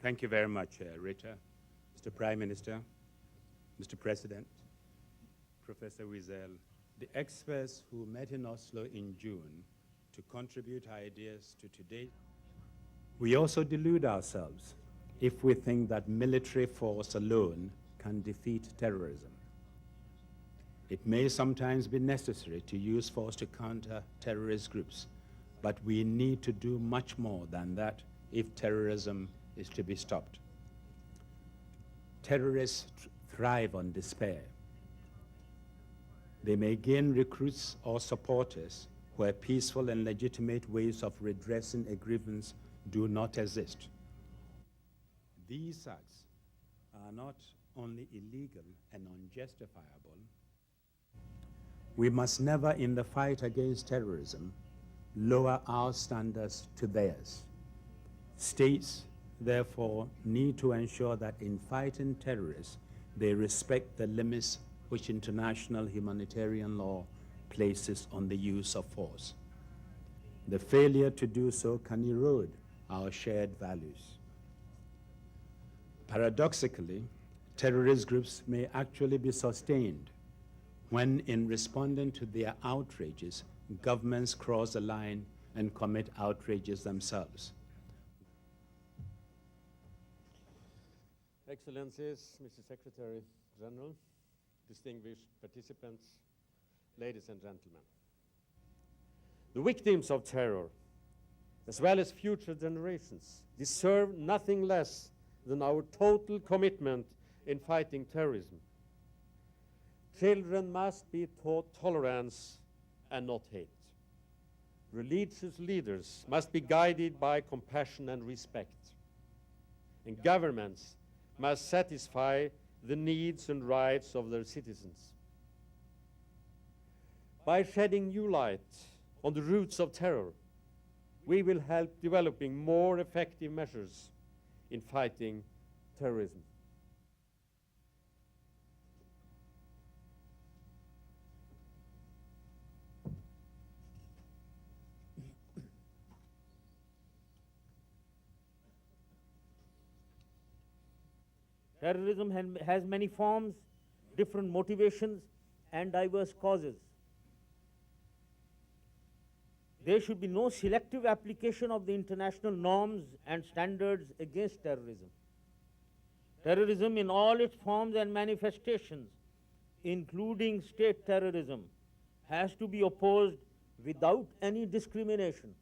Thank you very much, Rita, Mr. Prime Minister, Mr. President, Professor Wiesel, the experts who met in Oslo in June to contribute ideas to today. We also delude ourselves if we think that military force alone can defeat terrorism. It may sometimes be necessary to use force to counter terrorist groups, but we need to do much more than that if terrorism is to be stopped. Terrorists thrive on despair. They may gain recruits or supporters where peaceful and legitimate ways of redressing a grievance do not exist. These acts are not only illegal and unjustifiable. We must never, in the fight against terrorism, lower our standards to theirs. States, therefore, need to ensure that in fighting terrorists, they respect the limits which international humanitarian law places on the use of force. The failure to do so can erode our shared values. Paradoxically, terrorist groups may actually be sustained when, in responding to their outrages, governments cross the line and commit outrages themselves. Excellencies, Mr. Secretary General, distinguished participants, ladies and gentlemen. The victims of terror, as well as future generations, deserve nothing less than our total commitment in fighting terrorism. Children must be taught tolerance and not hate. Religious leaders must be guided by compassion and respect. And governments must satisfy the needs and rights of their citizens. By shedding new light on the roots of terror, we will help developing more effective measures in fighting terrorism. Terrorism has many forms, different motivations, and diverse causes. There should be no selective application of the international norms and standards against terrorism. Terrorism in all its forms and manifestations, including state terrorism, has to be opposed without any discrimination.